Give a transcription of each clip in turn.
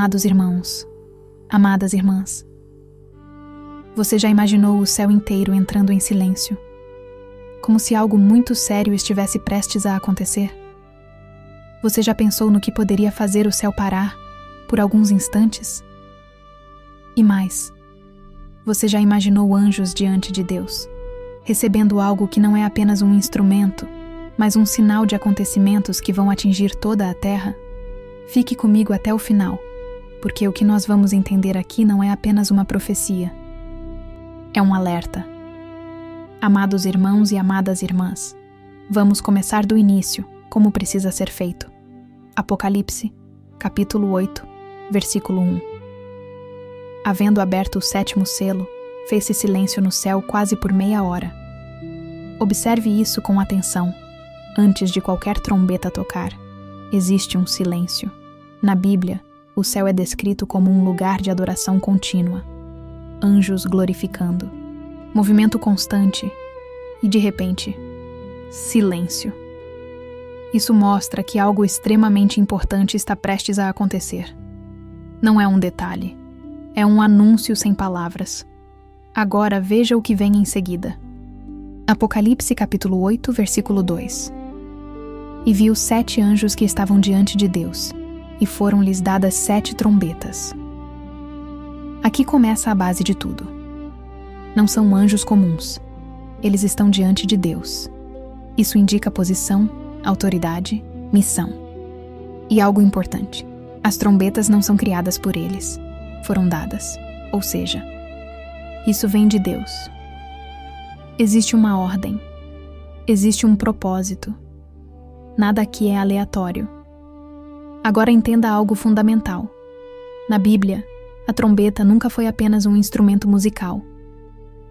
Amados irmãos, amadas irmãs, você já imaginou o céu inteiro entrando em silêncio, como se algo muito sério estivesse prestes a acontecer? Você já pensou no que poderia fazer o céu parar por alguns instantes? E mais, você já imaginou anjos diante de Deus, recebendo algo que não é apenas um instrumento, mas um sinal de acontecimentos que vão atingir toda a terra? Fique comigo até o final, porque o que nós vamos entender aqui não é apenas uma profecia. É um alerta. Amados irmãos e amadas irmãs, vamos começar do início, como precisa ser feito. Apocalipse, capítulo 8, versículo 1. Havendo aberto o 7º selo, fez-se silêncio no céu quase por meia hora. Observe isso com atenção. Antes de qualquer trombeta tocar, existe um silêncio. Na Bíblia, o céu é descrito como um lugar de adoração contínua. Anjos glorificando. Movimento constante. E de repente, silêncio. Isso mostra que algo extremamente importante está prestes a acontecer. Não é um detalhe. É um anúncio sem palavras. Agora veja o que vem em seguida. Apocalipse capítulo 8, versículo 2. E vi os 7 anjos que estavam diante de Deus, e foram-lhes dadas 7 trombetas. Aqui começa a base de tudo. Não são anjos comuns. Eles estão diante de Deus. Isso indica posição, autoridade, missão. E algo importante: as trombetas não são criadas por eles. Foram dadas. Ou seja, isso vem de Deus. Existe uma ordem. Existe um propósito. Nada aqui é aleatório. Agora entenda algo fundamental. Na Bíblia, a trombeta nunca foi apenas um instrumento musical.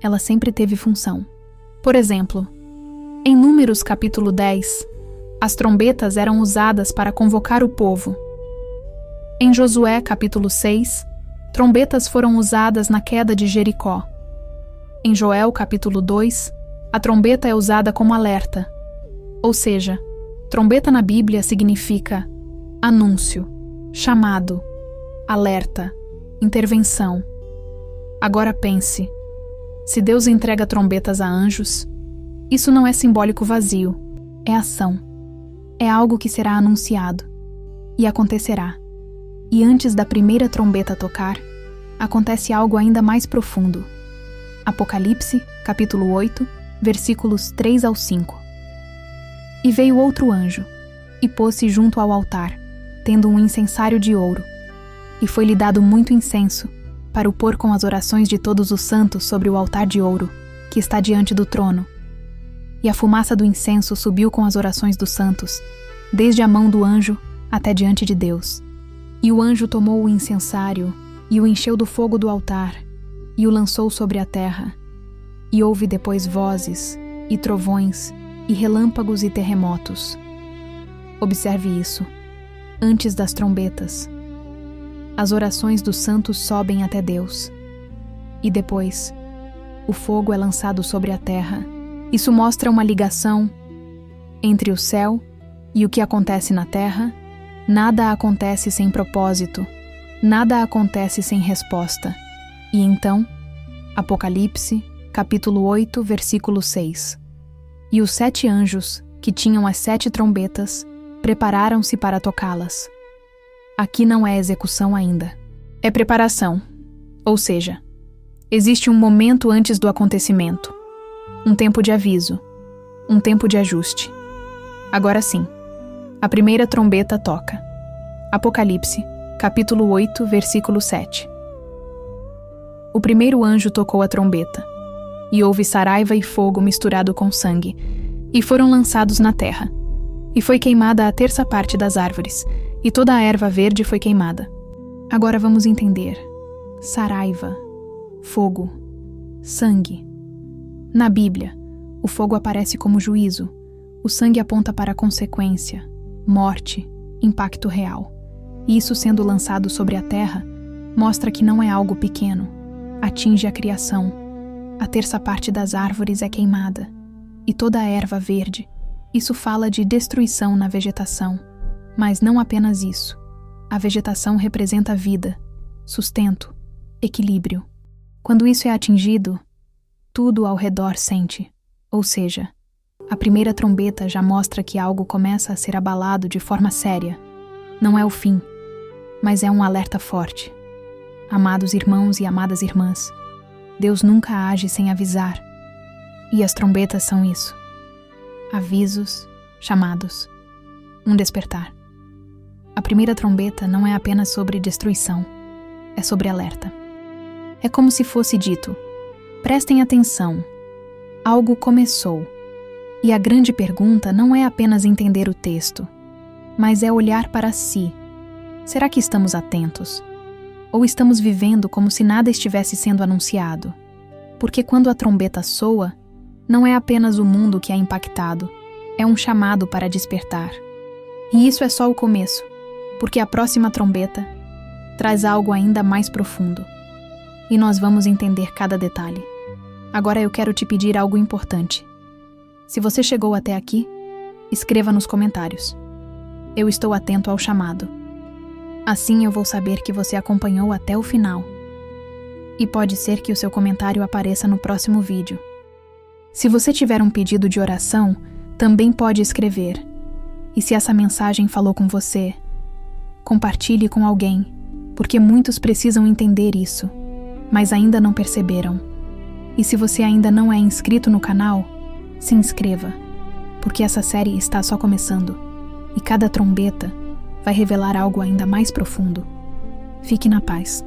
Ela sempre teve função. Por exemplo, em Números capítulo 10, as trombetas eram usadas para convocar o povo. Em Josué capítulo 6, trombetas foram usadas na queda de Jericó. Em Joel capítulo 2, a trombeta é usada como alerta. Ou seja, trombeta na Bíblia significa anúncio, chamado, alerta, intervenção. Agora pense, se Deus entrega trombetas a anjos, isso não é simbólico vazio, é ação. É algo que será anunciado e acontecerá. E antes da primeira trombeta tocar, acontece algo ainda mais profundo. Apocalipse, capítulo 8, versículos 3 ao 5. E veio outro anjo, e pôs-se junto ao altar, tendo um incensário de ouro, e foi-lhe dado muito incenso, para o pôr com as orações de todos os santos sobre o altar de ouro, que está diante do trono. E a fumaça do incenso subiu com as orações dos santos, desde a mão do anjo até diante de Deus. E o anjo tomou o incensário, e o encheu do fogo do altar, e o lançou sobre a terra. E houve depois vozes, e trovões, e relâmpagos e terremotos. Observe isso. Antes das trombetas, as orações dos santos sobem até Deus. E depois, o fogo é lançado sobre a terra. Isso mostra uma ligação entre o céu e o que acontece na terra. Nada acontece sem propósito. Nada acontece sem resposta. E então, Apocalipse, capítulo 8, versículo 6. E os 7 anjos, que tinham as 7 trombetas, prepararam-se para tocá-las. Aqui não é execução ainda. É preparação. Ou seja, existe um momento antes do acontecimento. Um tempo de aviso. Um tempo de ajuste. Agora sim, a primeira trombeta toca. Apocalipse, capítulo 8, versículo 7. O primeiro anjo tocou a trombeta, e houve saraiva e fogo misturado com sangue, e foram lançados na terra. E foi queimada a terça parte das árvores, e toda a erva verde foi queimada. Agora vamos entender. Saraiva, fogo, sangue. Na Bíblia, o fogo aparece como juízo, o sangue aponta para a consequência, morte, impacto real. E isso sendo lançado sobre a terra, mostra que não é algo pequeno, atinge a criação. A terça parte das árvores é queimada, e toda a erva verde. Isso fala de destruição na vegetação, mas não apenas isso. A vegetação representa vida, sustento, equilíbrio. Quando isso é atingido, tudo ao redor sente, ou seja, a primeira trombeta já mostra que algo começa a ser abalado de forma séria. Não é o fim, mas é um alerta forte. Amados irmãos e amadas irmãs, Deus nunca age sem avisar. E as trombetas são isso. Avisos, chamados, um despertar. A primeira trombeta não é apenas sobre destruição, é sobre alerta. É como se fosse dito: prestem atenção, algo começou. E a grande pergunta não é apenas entender o texto, mas é olhar para si. Será que estamos atentos? Ou estamos vivendo como se nada estivesse sendo anunciado? Porque quando a trombeta soa, não é apenas o mundo que é impactado, é um chamado para despertar. E isso é só o começo, porque a próxima trombeta traz algo ainda mais profundo. E nós vamos entender cada detalhe. Agora eu quero te pedir algo importante. Se você chegou até aqui, escreva nos comentários. Eu estou atento ao chamado. Assim eu vou saber que você acompanhou até o final. E pode ser que o seu comentário apareça no próximo vídeo. Se você tiver um pedido de oração, também pode escrever. E se essa mensagem falou com você, compartilhe com alguém, porque muitos precisam entender isso, mas ainda não perceberam. E se você ainda não é inscrito no canal, se inscreva, porque essa série está só começando, e cada trombeta vai revelar algo ainda mais profundo. Fique na paz.